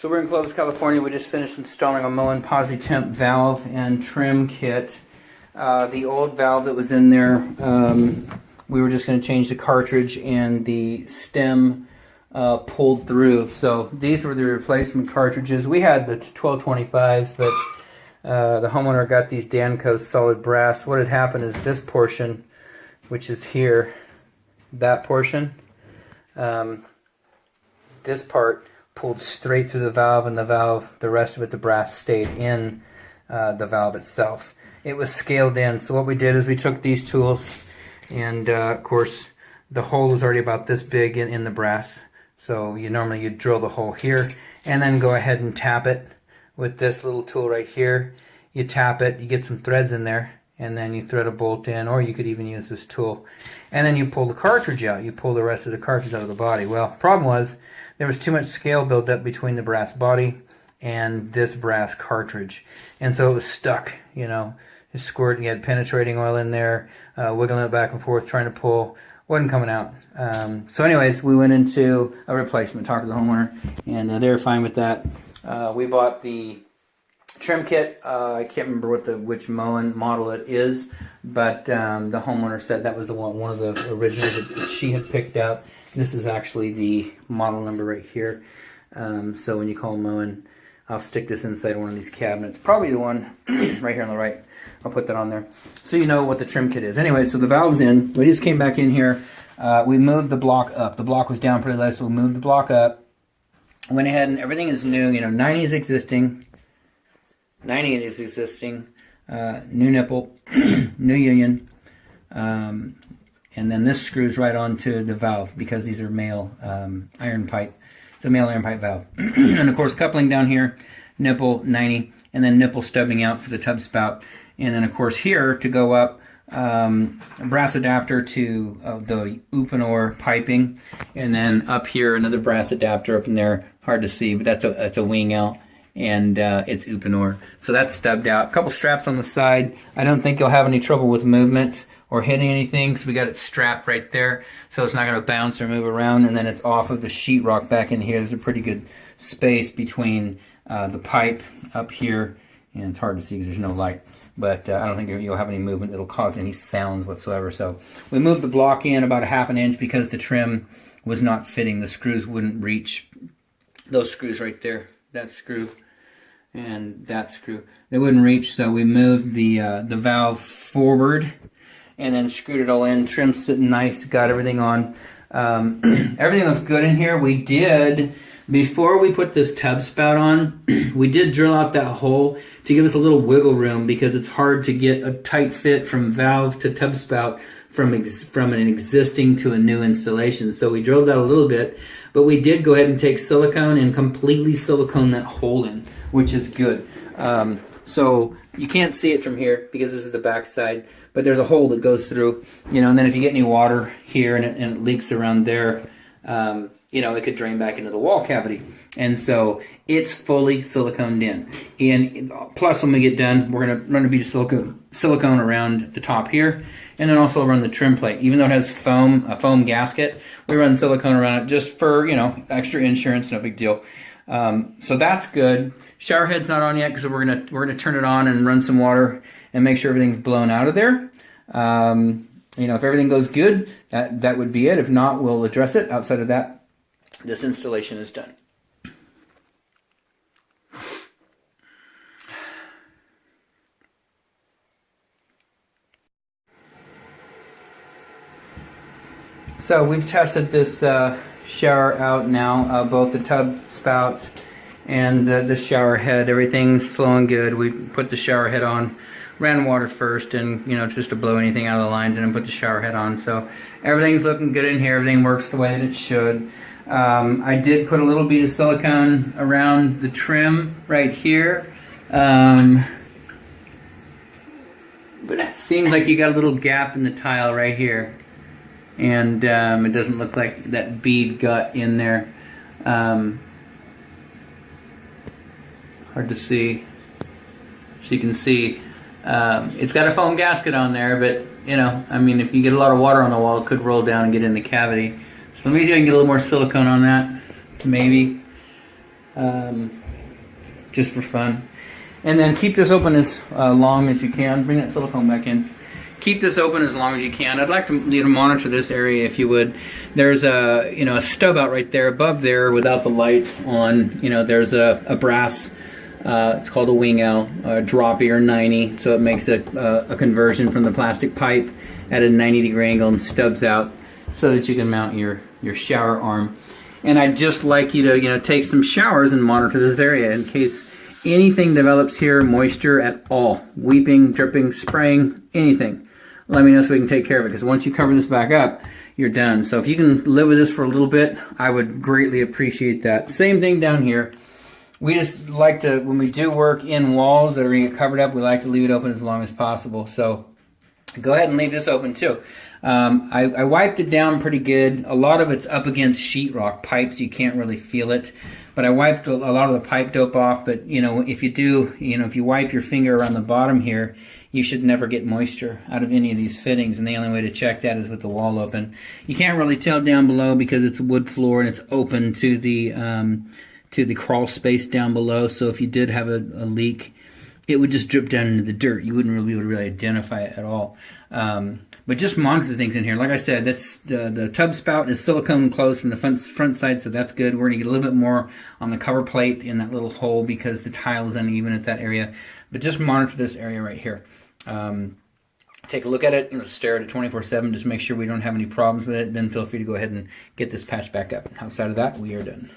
So we're in Clovis, California. We just finished installing a Moen PosiTemp valve and trim kit. The old valve that was in there, we were just going to change the cartridge and the stem pulled through. So these were the replacement cartridges. We had the 1225s, but the homeowner got these Danco solid brass. What had happened is this portion, which is here, that portion, this part pulled straight through the valve, and the rest of it, the brass, stayed in the valve itself. It was scaled in. So what we did is we took these tools, and of course the hole is already about this big in the brass. So normally you'd drill the hole here and then go ahead and tap it with this little tool right here. You tap it, you get some threads in there, and then you thread a bolt in, or you could even use this tool. And then you pull the cartridge out. You pull the rest of the cartridge out of the body. Well, problem was there was too much scale buildup between the brass body and this brass cartridge. And so it was stuck, Just squirting, you had penetrating oil in there, wiggling it back and forth, trying to pull, wasn't coming out. So anyways, we went into a replacement, talked to the homeowner, and they were fine with that. We bought the trim kit. I can't remember which Moen model it is, but the homeowner said that was one of the originals that she had picked out. This is actually the model number right here. So when you call Moen, I'll stick this inside one of these cabinets. Probably the one right here on the right. I'll put that on there. So you know what the trim kit is. Anyway, so the valve's in. We just came back in here. We moved the block up. The block was down pretty low, so we moved the block up. Went ahead and everything is new. 90 is existing. 90 is existing. New nipple. New union. And then this screws right onto the valve because these are male iron pipe. It's a male iron pipe valve. And of course coupling down here, nipple 90, and then nipple stubbing out for the tub spout. And then of course here to go up, a brass adapter to the Upanor piping. And then up here another brass adapter up in there, hard to see, but that's a wing out. And it's Upanor. So that's stubbed out. A couple straps on the side. I don't think you'll have any trouble with movement or hitting anything because we got it strapped right there, so it's not going to bounce or move around. And then it's off of the sheetrock back in here. There's a pretty good space between the pipe up here, and it's hard to see because there's no light. But I don't think you'll have any movement that'll cause any sounds whatsoever. So we moved the block in about a ½ inch because the trim was not fitting. The screws wouldn't reach. Those screws right there, that screw and that screw, they wouldn't reach. So we moved the valve forward and then screwed it all in. Trim's sitting nice, got everything on. Everything looks good in here. We did, before we put this tub spout on, we did drill out that hole to give us a little wiggle room because it's hard to get a tight fit from valve to tub spout from an existing to a new installation. So we drilled out a little bit, but we did go ahead and take silicone and completely silicone that hole in, which is good. So you can't see it from here because this is the back side, but there's a hole that goes through, and then if you get any water here and it leaks around there, it could drain back into the wall cavity. And so it's fully siliconed in. And plus when we get done, we're going to run a bead of silicone around the top here, and then also around the trim plate. Even though it has a foam gasket, we run silicone around it just for, extra insurance, no big deal. So that's good. Shower head's not on yet because we're gonna turn it on and run some water and make sure everything's blown out of there. If everything goes good, that would be it. If not, we'll address it. Outside of that, this installation is done. So we've tested this shower out now, both the tub spout and the shower head. Everything's flowing good. We put the shower head on, ran water first, and just to blow anything out of the lines, and then put the shower head on. So everything's looking good in here. Everything works the way that it should. I did put a little bead of silicone around the trim right here, but it seems like you got a little gap in the tile right here. And it doesn't look like that bead got in there. Hard to see. So you can see it's got a foam gasket on there, but if you get a lot of water on the wall, it could roll down and get in the cavity. So let me see if I can get a little more silicone on that, maybe. just for fun. And then keep this open as long as you can. Bring that silicone back in. Keep this open as long as you can. I'd like you to monitor this area if you would. There's a a stub out right there above there without the light on. There's a brass. It's called a wing L, droppy or 90. So it makes a conversion from the plastic pipe at a 90-degree angle and stubs out so that you can mount your shower arm. And I'd just like you to take some showers and monitor this area in case anything develops here, moisture at all, weeping, dripping, spraying, anything. Let me know so we can take care of it, because once you cover this back up, you're done. So if you can live with this for a little bit, I would greatly appreciate that. Same thing down here. We just like to, when we do work in walls that are going to get covered up, we like to leave it open as long as possible. So go ahead and leave this open too. I wiped it down pretty good. A lot of it's up against sheetrock pipes. You can't really feel it. But I wiped a lot of the pipe dope off. But if you do, if you wipe your finger around the bottom here, you should never get moisture out of any of these fittings. And the only way to check that is with the wall open. You can't really tell down below because it's a wood floor and it's open to the crawl space down below. So if you did have a leak, it would just drip down into the dirt. You wouldn't really be able to really identify it at all. But just monitor things in here. Like I said, that's the tub spout is silicone closed from the front side, so that's good. We're going to get a little bit more on the cover plate in that little hole because the tile is uneven at that area. But just monitor this area right here. Take a look at it, stare at it 24/7, just make sure we don't have any problems with it. Then feel free to go ahead and get this patch back up. Outside of that, we are done.